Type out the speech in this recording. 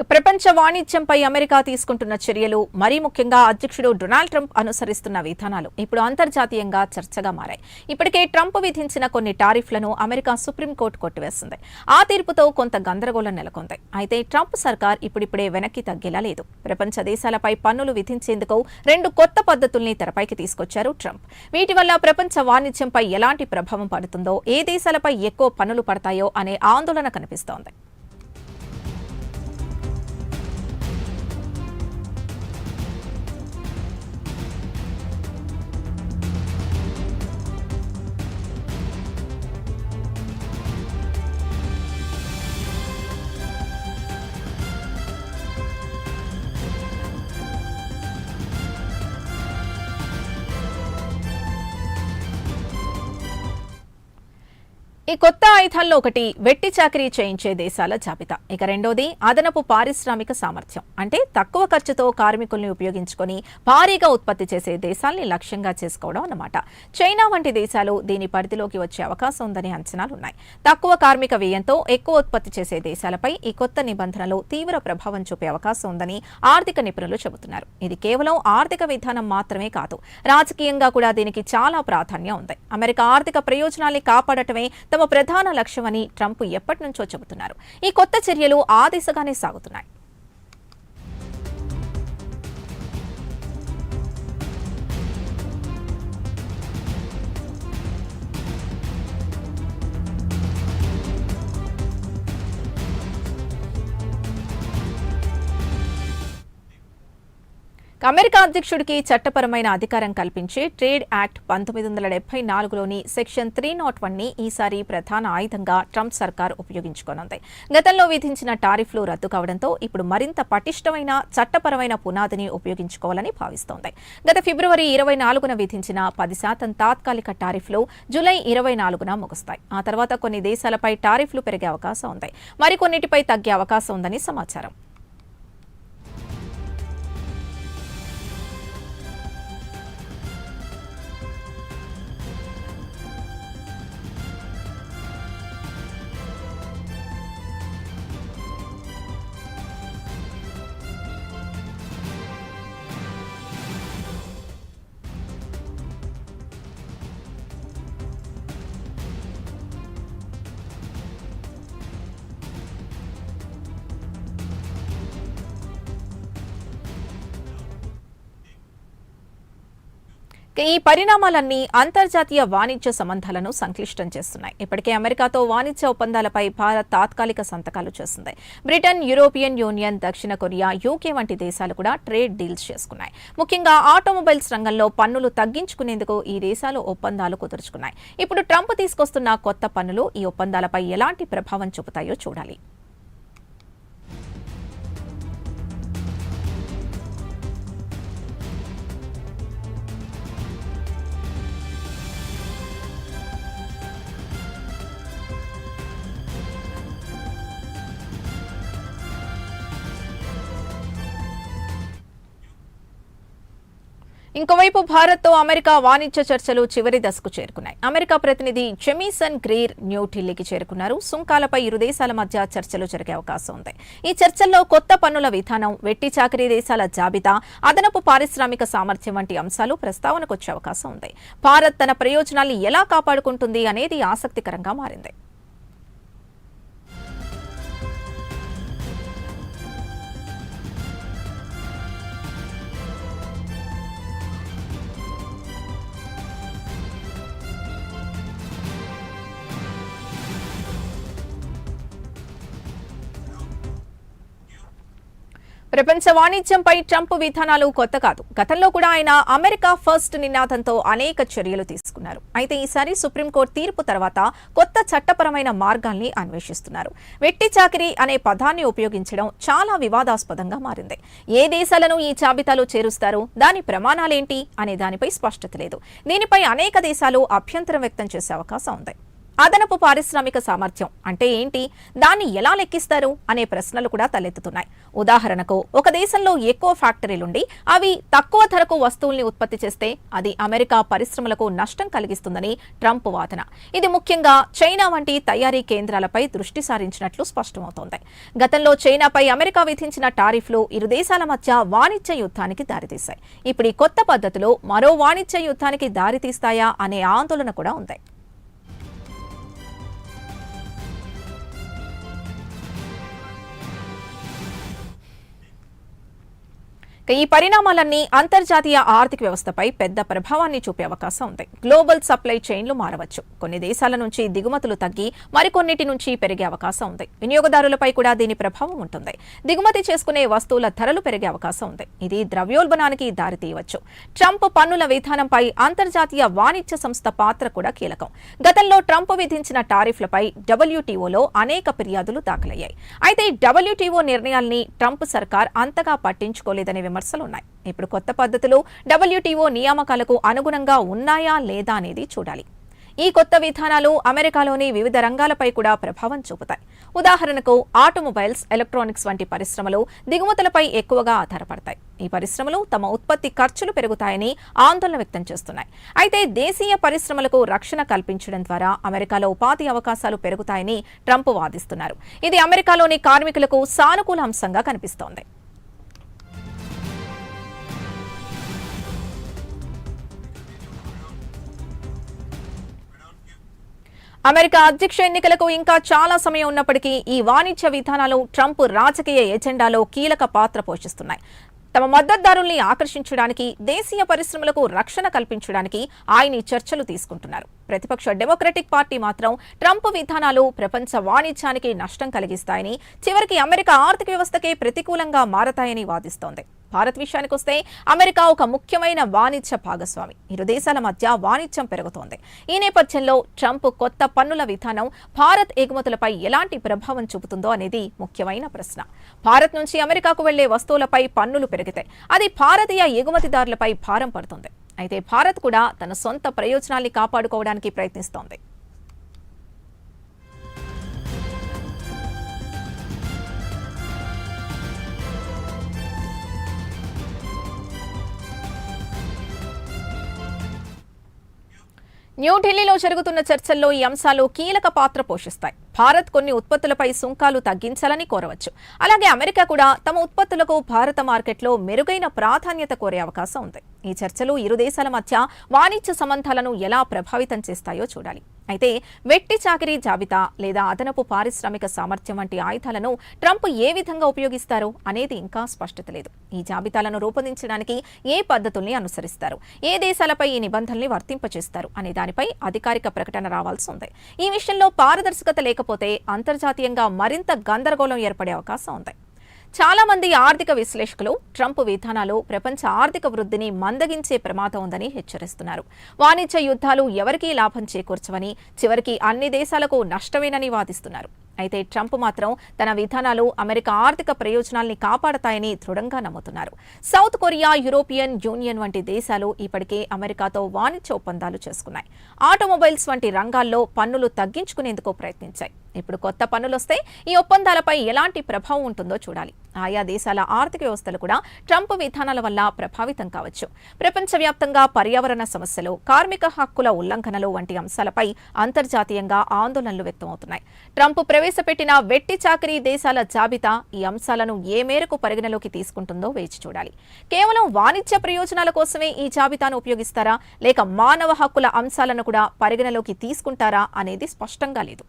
ప్రపంచ వాణిజ్యంపై అమెరికా తీసుకుంటున్న చర్యలు, మరీ ముఖ్యంగా అధ్యక్షుడు డొనాల్డ్ ట్రంప్ అనుసరిస్తున్న విధానాలు ఇప్పుడు అంతర్జాతీయంగా చర్చగా మారాయి. ఇప్పటికే ట్రంప్ విధించిన కొన్ని టారిఫ్లను అమెరికా సుప్రీంకోర్టు కొట్టివేసింది. ఆ తీర్పుతో కొంత గందరగోళం నెలకొంది. అయితే ట్రంప్ సర్కార్ ఇప్పుడిప్పుడే వెనక్కి తగ్గేలా లేదు. ప్రపంచ దేశాలపై పన్నులు విధించేందుకు 2 కొత్త పద్ధతుల్ని తెరపైకి తీసుకొచ్చారు ట్రంప్. వీటి వల్ల ప్రపంచ వాణిజ్యంపై ఎలాంటి ప్రభావం పడుతుందో, ఏ దేశాలపై ఎక్కువ పన్నులు పడతాయో అనే ఆందోళన కనిపిస్తోంది. ఈ కొత్త ఆయుధాల్లో ఒకటి వెట్టి చాకిరీ చేయించే దేశాల జాబితా. ఇక రెండోది అదనపు పారిశ్రామిక సామర్థ్యం. అంటే తక్కువ ఖర్చుతో కార్మికుల్ని ఉపయోగించుకొని భారీగా ఉత్పత్తి చేసే దేశాల్ని లక్ష్యంగా చేసుకోవడం అన్నమాట. చైనా వంటి దేశాలు దీని పరిధిలోకి వచ్చే అవకాశం ఉందని అంచనాలున్నాయి. తక్కువ కార్మిక వ్యయంతో ఎక్కువ ఉత్పత్తి చేసే దేశాలపై ఈ కొత్త నిబంధనలు తీవ్ర ప్రభావం చూపే అవకాశం ఉందని ఆర్థిక నిపుణులు చెబుతున్నారు. ఇది కేవలం ఆర్థిక విధానం మాత్రమే కాదు, రాజకీయంగా కూడా దీనికి చాలా ప్రాధాన్యం ఉంది. అమెరికా ఆర్థిక ప్రయోజనాల్ని కాపాడటమే తమ ప్రధాన లక్ష్యమని ట్రంప్ ఎప్పటి నుంచో చెబుతున్నారు. ఈ కొత్త చర్యలు ఆ దిశగానే సాగుతున్నాయి. అమెరికా అధ్యక్షుడికి చట్టపరమైన అధికారం కల్పించే ట్రేడ్ యాక్ట్ 1974లోని సెక్షన్ 301ని ఈసారి ప్రధాన ఆయుధంగా ట్రంప్ సర్కార్ ఉపయోగించుకోనుంది. గతంలో విధించిన టారిఫ్లు రద్దు కావడంతో ఇప్పుడు మరింత పటిష్టమైన చట్టపరమైన పునాదిని ఉపయోగించుకోవాలని భావిస్తోంది. గత ఫిబ్రవరి 24న విధించిన 10% తాత్కాలిక టారిఫ్లు జూలై 24న ముగుస్తాయి. ఆ తర్వాత కొన్ని దేశాలపై టారిఫ్లు పెరిగే అవకాశం ఉంది, మరికొన్నిటిపై తగ్గే అవకాశం ఉందని సమాచారం. ఈ పరిణామాలన్నీ అంతర్జాతీయ వాణిజ్య సంబంధాలను సంక్లిష్టం చేస్తున్నాయి. ఇప్పటికే అమెరికాతో వాణిజ్య ఒప్పందాలపై భారత్ తాత్కాలిక సంతకాలు చేసింది. బ్రిటన్, యూరోపియన్ యూనియన్, దక్షిణ కొరియా, యూకే వంటి దేశాలు కూడా ట్రేడ్ డీల్స్ చేసుకున్నాయి. ముఖ్యంగా ఆటోమొబైల్స్ రంగంలో పన్నులు తగ్గించుకునేందుకు ఈ దేశాలు ఒప్పందాలు కుదుర్చుకున్నాయి. ఇప్పుడు ట్రంప్ తీసుకొస్తున్న కొత్త పన్నులు ఈ ఒప్పందాలపై ఎలాంటి ప్రభావం చూపుతాయో చూడాలి. ఇంకోవైపు భారత్తో అమెరికా వాణిజ్య చర్చలు చివరి దశకు చేరుకున్నాయి. అమెరికా ప్రతినిధి జెమిసన్ గ్రీర్ న్యూఢిల్లీకి చేరుకున్నారు. సుంకాలపై ఇరు దేశాల మధ్య చర్చలు జరిగే అవకాశం ఉంది. ఈ చర్చల్లో కొత్త పన్నుల విధానం, వెట్టి చాకిరీ దేశాల జాబితా, అదనపు పారిశ్రామిక సామర్థ్యం వంటి అంశాలు ప్రస్తావనకు వచ్చే అవకాశం ఉంది. భారత్ తన ప్రయోజనాల్ని ఎలా కాపాడుకుంటుంది అనేది ఆసక్తికరంగా మారింది. ప్రపంచ వాణిజ్యంపై ట్రంప్ విధానాలు కొత్త కాదు. గతంలో కూడా ఆయన అమెరికా ఫస్ట్ నినాదంతో అనేక చర్యలు తీసుకున్నారు. అయితే ఈసారి సుప్రీంకోర్టు తీర్పు తర్వాత కొత్త చట్టపరమైన మార్గాల్ని అన్వేషిస్తున్నారు. వెట్టి చాకిరీ అనే పదాన్ని ఉపయోగించడం చాలా వివాదాస్పదంగా మారింది. ఏ దేశాలను ఈ జాబితాలో చేరుస్తారు, దాని ప్రమాణాలేంటి అనే దానిపై స్పష్టత లేదు. దీనిపై అనేక దేశాలు అభ్యంతరం వ్యక్తం చేసే అవకాశం ఉంది. అదనపు పారిశ్రామిక సామర్థ్యం అంటే ఏంటి, దాన్ని ఎలా లెక్కిస్తారు అనే ప్రశ్నలు కూడా తలెత్తుతున్నాయి. ఉదాహరణకు, ఒక దేశంలో ఎక్కువ ఫ్యాక్టరీలుండి అవి తక్కువ ధరకు వస్తువుల్ని ఉత్పత్తి చేస్తే అది అమెరికా పరిశ్రమలకు నష్టం కలిగిస్తుందని ట్రంప్ వాదన. ఇది ముఖ్యంగా చైనా వంటి తయారీ కేంద్రాలపై దృష్టి సారించినట్లు స్పష్టమవుతోంది. గతంలో చైనాపై అమెరికా విధించిన టారిఫ్లు ఇరు దేశాల మధ్య వాణిజ్య యుద్ధానికి దారితీశాయి. ఇప్పుడు ఈ కొత్త పద్ధతులు మరో వాణిజ్య యుద్ధానికి దారితీస్తాయా అనే ఆందోళన కూడా ఉంది. ఈ పరిణామాలన్నీ అంతర్జాతీయ ఆర్థిక వ్యవస్థపై పెద్ద ప్రభావాన్ని చూపే అవకాశం ఉంది. గ్లోబల్ సప్లై చైన్లు మారవచ్చు. కొన్ని దేశాల నుంచి దిగుమతులు తగ్గి మరికొన్నిటి నుంచి పెరిగే అవకాశం ఉంది. వినియోగదారులపై కూడా దీని ప్రభావం ఉంటుంది. దిగుమతి చేసుకునే వస్తువుల ధరలు పెరిగే అవకాశం ఉంది. ఇది ద్రవ్యోల్బణానికి దారితీయవచ్చు. ట్రంప్ పన్నుల విధానంపై అంతర్జాతీయ వాణిజ్య సంస్థ పాత్ర కూడా కీలకం. గతంలో ట్రంప్ విధించిన టారిఫ్లపై WTOలో అనేక ఫిర్యాదులు దాఖలయ్యాయి. అయితే WTO నిర్ణయాల్ని ట్రంప్ సర్కార్ అంతగా పట్టించుకోలేదనే విమర్శలున్నాయి. ఇప్పుడు కొత్త పద్ధతులు WTO నియామకాలకు అనుగుణంగా ఉన్నాయా లేదా అనేది చూడాలి. ఈ కొత్త విధానాలు అమెరికాలోని వివిధ రంగాలపై కూడా ప్రభావం చూపుతాయి. ఉదాహరణకు, ఆటోమొబైల్స్, ఎలక్ట్రానిక్స్ వంటి పరిశ్రమలు దిగుమతులపై ఎక్కువగా ఆధారపడతాయి. ఈ పరిశ్రమలు తమ ఉత్పత్తి ఖర్చులు పెరుగుతాయని ఆందోళన వ్యక్తం చేస్తున్నాయి. అయితే దేశీయ పరిశ్రమలకు రక్షణ కల్పించడం ద్వారా అమెరికాలో ఉపాధి అవకాశాలు పెరుగుతాయని ట్రంప్ వాదిస్తున్నారు. ఇది అమెరికాలోని కార్మికులకు సానుకూల అంశంగా కనిపిస్తోంది. అమెరికా అధ్యక్ష ఎన్నికలకు ఇంకా చాలా సమయం ఉన్నప్పటికీ ఈ వాణిజ్య విధానాలు ట్రంప్ రాజకీయ ఎజెండాలో కీలక పాత్ర పోషిస్తున్నాయి. తమ మద్దతుదారుల్ని ఆకర్షించడానికి, దేశీయ పరిశ్రమలకు రక్షణ కల్పించడానికి ఆయన చర్చలు తీసుకుంటున్నారు. ప్రతిపక్ష డెమోక్రటిక్ పార్టీ మాత్రం ట్రంప్ విధానాలు ప్రపంచ వాణిజ్యానికి నష్టం కలిగిస్తాయని, చివరికి అమెరికా ఆర్థిక వ్యవస్థకే ప్రతికూలంగా మారతాయని వాదిస్తోంది. భారత్ విషయానికొస్తే అమెరికా ఒక ముఖ్యమైన వాణిజ్య భాగస్వామి. ఇరు దేశాల మధ్య వాణిజ్యం పెరుగుతోంది. ఈ నేపథ్యంలో ట్రంప్ కొత్త పన్నుల విధానం భారత్ ఎగుమతులపై ఎలాంటి ప్రభావం చూపుతుందో అనేది ముఖ్యమైన ప్రశ్న. భారత్ నుంచి అమెరికాకు వెళ్లే వస్తువులపై పన్నులు పెరిగితే అది భారతీయ ఎగుమతిదారులపై భారం పడుతుంది. అయితే భారత్ కూడా తన సొంత ప్రయోజనాల్ని కాపాడుకోవడానికి ప్రయత్నిస్తోంది. న్యూఢిల్లీలో జరుగుతున్న చర్చల్లో ఈ అంశాలు కీలక పాత్ర పోషిస్తాయి. భారత్ కొన్ని ఉత్పత్తులపై సుంకాలు తగ్గించాలని కోరవచ్చు. అలాగే అమెరికా కూడా తమ ఉత్పత్తులకు భారత మార్కెట్లో మెరుగైన ప్రాధాన్యత కోరే అవకాశం ఉంది. ఈ చర్చలు ఇరు దేశాల మధ్య వాణిజ్య సంబంధాలను ఎలా ప్రభావితం చేస్తాయో చూడాలి. అయితే వెట్టి చాకిరీ జాబితా లేదా అదనపు పారిశ్రామిక సామర్థ్యం వంటి ఆయుధాలను ట్రంప్ ఏ విధంగా ఉపయోగిస్తారు అనేది ఇంకా స్పష్టత లేదు. ఈ జాబితాలను రూపొందించడానికి ఏ పద్ధతుల్ని అనుసరిస్తారు, ఏ దేశాలపై ఈ నిబంధనల్ని వర్తింపచేస్తారు అనే దానిపై అధికారిక ప్రకటన రావాల్సి ఉంది. ఈ విషయంలో పారదర్శకత లేకపోతే అంతర్జాతీయంగా మరింత గందరగోళం ఏర్పడే అవకాశం ఉంది. చాలా మంది ఆర్థిక విశ్లేషకులు ట్రంప్ విధానాలు ప్రపంచ ఆర్థిక వృద్ధిని మందగించే ప్రమాదం ఉందని హెచ్చరిస్తున్నారు. వాణిజ్య యుద్ధాలు ఎవరికీ లాభం చేకూర్చవని, చివరికి అన్ని దేశాలకు నష్టమేనని వాదిస్తున్నారు. అయితే ట్రంప్ మాత్రం తన విధానాలు అమెరికా ఆర్థిక ప్రయోజనాల్ని కాపాడతాయని దృఢంగా నమ్ముతున్నారు. సౌత్ కొరియా, యూరోపియన్ యూనియన్ వంటి దేశాలు ఇప్పటికే అమెరికాతో వాణిజ్య ఒప్పందాలు చేసుకున్నాయి. ఆటోమొబైల్స్ వంటి రంగాల్లో పన్నులు తగ్గించుకునేందుకు ప్రయత్నించాయి. ఇప్పుడు కొత్త పన్నులొస్తే ఈ ఒప్పందాలపై ఎలాంటి ప్రభావం ఉంటుందో చూడాలి. ఆయా దేశాల ఆర్థిక వ్యవస్థలు కూడా ట్రంప్ విధానాల వల్ల ప్రభావితం కావచ్చు. ప్రపంచవ్యాప్తంగా పర్యావరణ సమస్యలు, కార్మిక హక్కుల ఉల్లంఘనలు వంటి అంశాలపై అంతర్జాతీయంగా ఆందోళనలు వ్యక్తమవుతున్నాయి. ట్రంప్ ప్రవేశపెట్టిన వెట్టి చాకిరీ దేశాల జాబితా ఈ అంశాలను ఏ మేరకు పరిగణలోకి తీసుకుంటుందో వేచి చూడాలి. కేవలం వాణిజ్య ప్రయోజనాల కోసమే ఈ జాబితాను ఉపయోగిస్తారా, లేక మానవ హక్కుల అంశాలను కూడా పరిగణలోకి తీసుకుంటారా అనేది స్పష్టంగా లేదు.